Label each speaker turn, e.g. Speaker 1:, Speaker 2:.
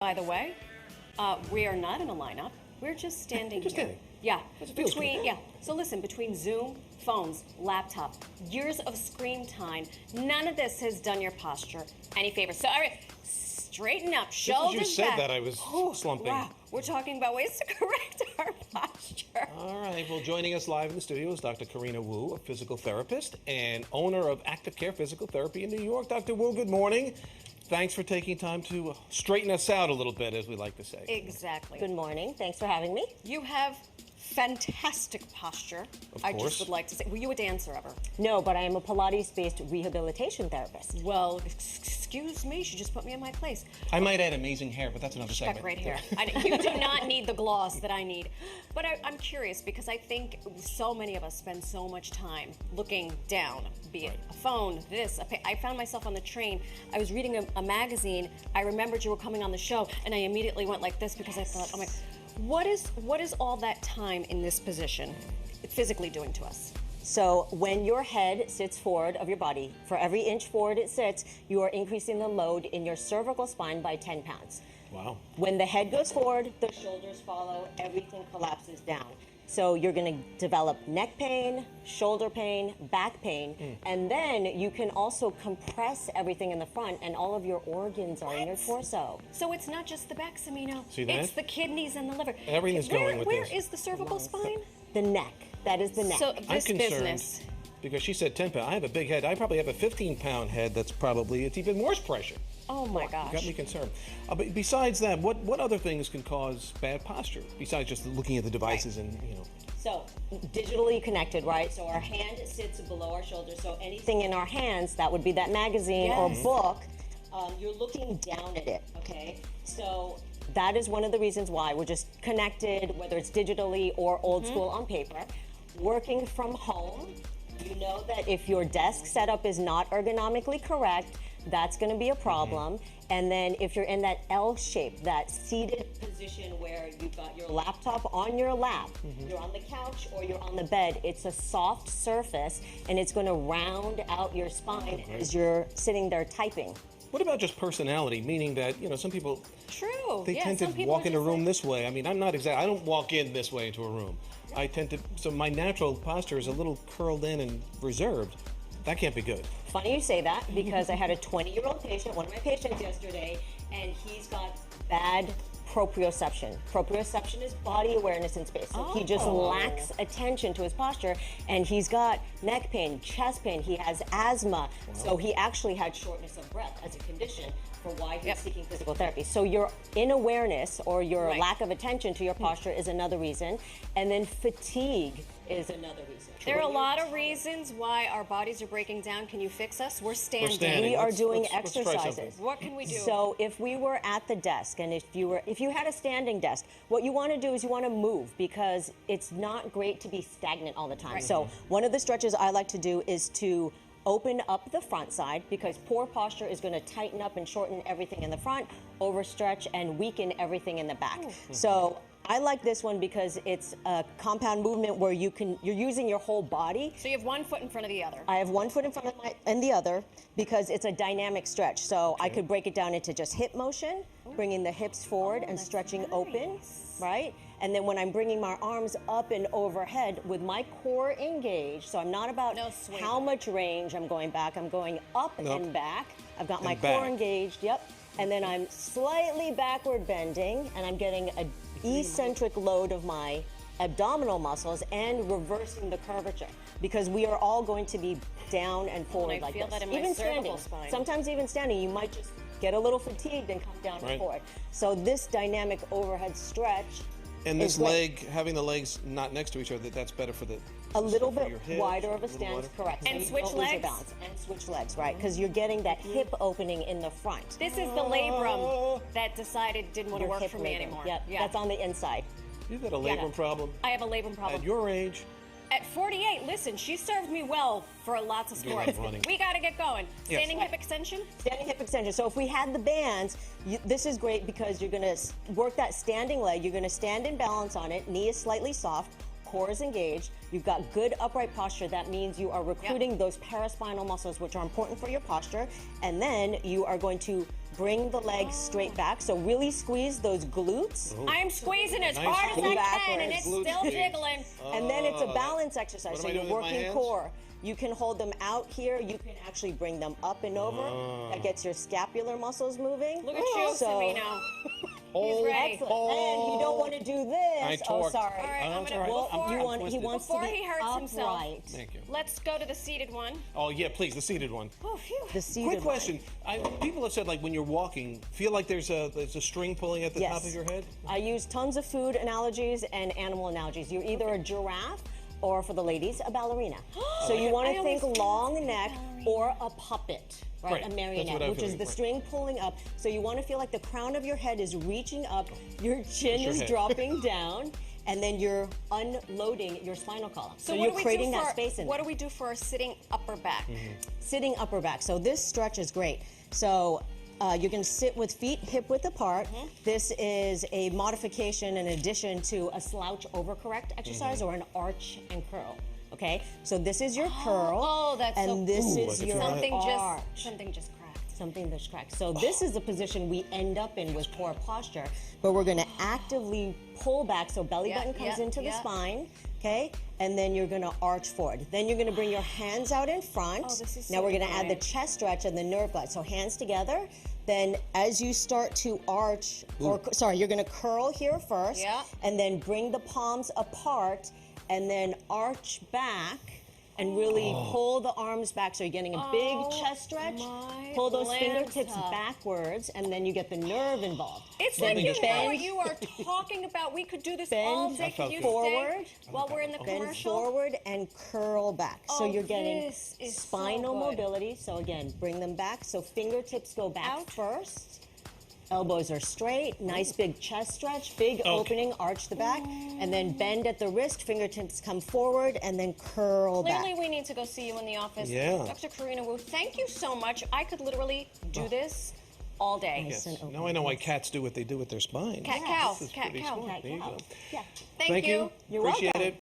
Speaker 1: By the way, we are not in a lineup. We're just standing
Speaker 2: Just
Speaker 1: here.
Speaker 2: standing.
Speaker 1: Yeah.
Speaker 2: That's between,
Speaker 1: Yeah. So listen, between Zoom, phones, laptop, years of screen time, none of this has done your posture any favors. So, all right, straighten up, shoulders
Speaker 2: you said
Speaker 1: back.
Speaker 2: that, I was slumping.
Speaker 1: Wow. We're talking about ways to correct our posture.
Speaker 2: All right. Well, joining us live in the studio is Dr. Karena Wu, a physical therapist and owner of ActiveCare Physical Therapy in New York. Dr. Wu, good morning. Thanks for taking time to straighten us out a little bit, as we like to say.
Speaker 1: Exactly.
Speaker 3: Good morning. Thanks for having me.
Speaker 1: You have fantastic posture.
Speaker 2: Of
Speaker 1: I
Speaker 2: course.
Speaker 1: just would like to say, were you a dancer ever?
Speaker 3: No, but I am a Pilates-based rehabilitation therapist.
Speaker 1: Well, excuse me, she just put me in my place.
Speaker 2: I might add amazing hair, but that's another
Speaker 1: She's
Speaker 2: segment.
Speaker 1: got great hair. You do not need the gloss that I need. But I'm curious because I think so many of us spend so much time looking down, be it a phone, I found myself on the train. I was reading a magazine. I remembered you were coming on the show, and I immediately went like this because I thought, oh my, what is all that time in this position physically doing to us?
Speaker 3: So when your head sits forward of your body, for every inch forward it sits, you are increasing the load in your cervical spine by 10 pounds.
Speaker 2: Wow.
Speaker 3: When the head goes forward, the shoulders follow, everything collapses down. So you're going to develop neck pain, shoulder pain, back pain, and then you can also compress everything in the front, and all of your organs are in your torso.
Speaker 1: So it's not just the back, Samino.
Speaker 2: See that?
Speaker 1: It's the kidneys and the liver.
Speaker 2: Everything's going with
Speaker 1: Where
Speaker 2: this.
Speaker 1: is the cervical spine?
Speaker 3: The neck. That is the neck.
Speaker 1: So
Speaker 2: I'm
Speaker 1: this
Speaker 2: concerned
Speaker 1: business.
Speaker 2: because she said 10 pounds. I have a big head. I probably have a 15-pound head that's probably, it's even worse pressure.
Speaker 1: Oh my gosh.
Speaker 2: Got me concerned. But besides that, what other things can cause bad posture besides just looking at the devices and, you know?
Speaker 3: So, digitally connected, right? So our hand sits below our shoulder. So anything in our hands, that would be that magazine or book, you're looking down at it, okay? So that is one of the reasons why we're just connected, whether it's digitally or old school on paper. Working from home, you know that if your desk setup is not ergonomically correct, that's going to be a problem. And then if you're in that L shape, that seated position where you've got your laptop on your lap, you're on the couch or you're on the bed, it's a soft surface and it's going to round out your spine as you're sitting there typing.
Speaker 2: What about just personality? Meaning that, you know, some people,
Speaker 1: True.
Speaker 2: they tend to
Speaker 1: some people
Speaker 2: walk
Speaker 1: are
Speaker 2: in a
Speaker 1: just
Speaker 2: room
Speaker 1: like-
Speaker 2: this way. I mean, I don't walk in this way into a room. I tend to, so my natural posture is a little curled in and reserved. That can't be good.
Speaker 3: Funny you say that because I had a 20-year-old patient, one of my patients yesterday, and he's got bad proprioception. Proprioception is body awareness in space. So he just lacks attention to his posture, and he's got neck pain, chest pain, he has asthma. So he actually had shortness of breath as a condition for why he's seeking physical therapy. So your inawareness or your lack of attention to your posture is another reason, and then fatigue is another reason.
Speaker 1: There are a lot of reasons why our bodies are breaking down. Can you fix us? We're standing.
Speaker 2: standing.
Speaker 3: We are
Speaker 2: Let's-
Speaker 3: doing
Speaker 2: let's try
Speaker 3: exercises.
Speaker 2: something.
Speaker 1: What can we do?
Speaker 3: So if we were at the desk and if you had a standing desk, what you want to do is you want to move because it's not great to be stagnant all the time.
Speaker 1: Right.
Speaker 3: So one of the stretches I like to do is to open up the front side because poor posture is going to tighten up and shorten everything in the front, overstretch and weaken everything in the back. So I like this one because it's a compound movement where you're using your whole body.
Speaker 1: So you have one foot in front of the other.
Speaker 3: I have one foot in front of and the other because it's a dynamic stretch. So I could break it down into just hip motion, bringing the hips forward and stretching open, right? And then when I'm bringing my arms up and overhead with my core engaged, so I'm not about
Speaker 1: swing.
Speaker 3: how much range I'm going back, I'm going up and back. I've got my
Speaker 2: And
Speaker 3: core
Speaker 2: back.
Speaker 3: engaged, and then I'm slightly backward bending and I'm getting an eccentric load of my abdominal muscles and reversing the curvature because we are all going to be down and forward
Speaker 1: I
Speaker 3: like
Speaker 1: feel
Speaker 3: this.
Speaker 1: that in my
Speaker 3: Even
Speaker 1: cervical
Speaker 3: standing.
Speaker 1: spine.
Speaker 3: Sometimes even standing, you might just get a little fatigued and come down and forward. So this dynamic overhead stretch
Speaker 2: And this
Speaker 3: is great.
Speaker 2: leg, having the legs not next to each other, that's better for the...
Speaker 3: A little
Speaker 2: for
Speaker 3: bit
Speaker 2: your hips,
Speaker 3: wider of a
Speaker 2: little
Speaker 3: stance,
Speaker 2: wider.
Speaker 3: correct.
Speaker 1: And
Speaker 3: So you
Speaker 1: switch
Speaker 3: don't lose your
Speaker 1: legs?
Speaker 3: balance. And switch legs, right? Because you're getting that hip opening in the front.
Speaker 1: This is the labrum that decided didn't want to
Speaker 3: Your
Speaker 1: work
Speaker 3: hip
Speaker 1: for me
Speaker 3: labrum.
Speaker 1: anymore.
Speaker 3: Yep, that's on the inside.
Speaker 2: You've got a labrum problem.
Speaker 1: I have a labrum problem.
Speaker 2: At your age,
Speaker 1: At 48, listen, she served me well for lots of
Speaker 2: Good luck
Speaker 1: sports.
Speaker 2: running.
Speaker 1: We got to get going.
Speaker 2: Yes.
Speaker 1: Standing hip extension.
Speaker 3: Standing hip extension. So if we had the bands, this is great because you're going to work that standing leg. You're going to stand in balance on it. Knee is slightly soft. Core is engaged. You've got good upright posture. That means you are recruiting those paraspinal muscles, which are important for your posture. And then you are going to bring the legs straight back. So really squeeze those glutes.
Speaker 1: I'm squeezing as
Speaker 2: Nice
Speaker 1: hard as I
Speaker 3: glute
Speaker 1: can, and it's
Speaker 2: glute
Speaker 1: still
Speaker 2: squeeze.
Speaker 1: jiggling.
Speaker 3: And then it's a balance exercise.
Speaker 2: what
Speaker 3: So
Speaker 2: am I
Speaker 3: you're
Speaker 2: doing with my
Speaker 3: working
Speaker 2: hands?
Speaker 3: core. You can hold them out here. You can actually bring them up and over. That gets your scapular muscles moving.
Speaker 1: Look at you,
Speaker 3: So,
Speaker 1: Samino.
Speaker 2: Oh,
Speaker 1: ready.
Speaker 3: excellent. And you don't want to do this.
Speaker 2: I
Speaker 3: Oh,
Speaker 2: torqued.
Speaker 3: sorry.
Speaker 1: All right, I'm
Speaker 2: that's
Speaker 1: gonna.
Speaker 2: all right.
Speaker 3: Well,
Speaker 1: Before,
Speaker 3: you want, he
Speaker 2: twisted.
Speaker 3: wants
Speaker 1: before
Speaker 3: to be
Speaker 1: he hurts himself.
Speaker 3: upright.
Speaker 2: Thank you.
Speaker 1: Let's go to the seated one.
Speaker 2: Oh, yeah, please, the seated one.
Speaker 1: Oh, phew.
Speaker 3: The seated
Speaker 2: Quick
Speaker 3: one.
Speaker 2: question. People have said, like, when you're walking, feel like there's a string pulling at the
Speaker 3: Yes.
Speaker 2: top of your head?
Speaker 3: I use tons of food analogies and animal analogies. You're either a giraffe or, for the ladies, a ballerina. So you want
Speaker 1: I
Speaker 3: to
Speaker 1: always
Speaker 3: think
Speaker 1: feel
Speaker 3: long
Speaker 1: like a
Speaker 3: neck
Speaker 1: ballerina.
Speaker 3: or a puppet, right?
Speaker 2: Right.
Speaker 3: A
Speaker 2: That's
Speaker 3: marionette,
Speaker 2: what I'm
Speaker 3: which is
Speaker 2: feeling,
Speaker 3: the
Speaker 2: right.
Speaker 3: string pulling up. So you want to feel like the crown of your head is reaching up, your chin
Speaker 2: your
Speaker 3: is
Speaker 2: head.
Speaker 3: dropping down, and then you're unloading your spinal column. So
Speaker 1: what
Speaker 3: you're
Speaker 1: do we
Speaker 3: creating
Speaker 1: do for,
Speaker 3: that space in
Speaker 1: What
Speaker 3: there.
Speaker 1: do we do for a sitting upper back?
Speaker 3: Sitting upper back. So this stretch is great. So you can sit with feet hip width apart. This is a modification in addition to a slouch overcorrect exercise or an arch and curl. Okay, so this is your curl,
Speaker 1: Oh, that's
Speaker 3: and
Speaker 1: so
Speaker 3: this
Speaker 2: cool.
Speaker 3: is
Speaker 2: Look at
Speaker 3: your
Speaker 2: that.
Speaker 1: Something just cracked.
Speaker 3: something that's cracked. So this is the position we end up in with poor posture, but we're going to actively pull back so belly
Speaker 1: Yeah,
Speaker 3: button comes
Speaker 1: yeah,
Speaker 3: into the
Speaker 1: yeah.
Speaker 3: spine, okay? And then you're going to arch forward. Then you're going to bring your hands out in front.
Speaker 1: Oh, this is
Speaker 3: now
Speaker 1: so
Speaker 3: we're going to add the
Speaker 1: good.
Speaker 3: chest stretch and the nerve glide. So hands together. Then as you start to arch, or sorry, you're going to curl here first,
Speaker 1: Yeah.
Speaker 3: and then bring the palms apart, and then arch back. And really pull the arms back so you're getting a big chest stretch.
Speaker 1: my
Speaker 3: Pull those fingertips
Speaker 1: Lanta.
Speaker 3: backwards, and then you get the nerve involved.
Speaker 1: It's
Speaker 3: Then
Speaker 1: like you know
Speaker 3: bend
Speaker 1: what you are talking about. We could do this
Speaker 3: Bend
Speaker 1: all day.
Speaker 2: That felt
Speaker 1: Could you
Speaker 2: good.
Speaker 3: forward,
Speaker 1: stay while we're in the
Speaker 3: bend
Speaker 1: commercial?
Speaker 3: forward, and curl back. So
Speaker 1: Oh,
Speaker 3: you're getting
Speaker 1: this is so
Speaker 3: spinal
Speaker 1: good.
Speaker 3: mobility. So again, bring them back. So fingertips go back
Speaker 1: Out.
Speaker 3: first. Elbows are straight. Nice big chest stretch. Big opening. Arch the back, and then bend at the wrist. Fingertips come forward, and then curl
Speaker 1: Clearly,
Speaker 3: back.
Speaker 1: we need to go see you in the office.
Speaker 2: Yeah.
Speaker 1: Dr. Karena Wu, thank you so much. I could literally do this all day.
Speaker 3: Nice.
Speaker 2: Yes.
Speaker 3: and
Speaker 2: Now I know why cats do what they do with their spines.
Speaker 1: Cat cow.
Speaker 2: This is
Speaker 1: Cat
Speaker 2: pretty
Speaker 1: cow.
Speaker 2: smart.
Speaker 3: Cat
Speaker 2: There you
Speaker 3: cow.
Speaker 2: go.
Speaker 3: Yeah.
Speaker 1: Thank you.
Speaker 3: You're
Speaker 2: Appreciate
Speaker 3: welcome.
Speaker 2: it.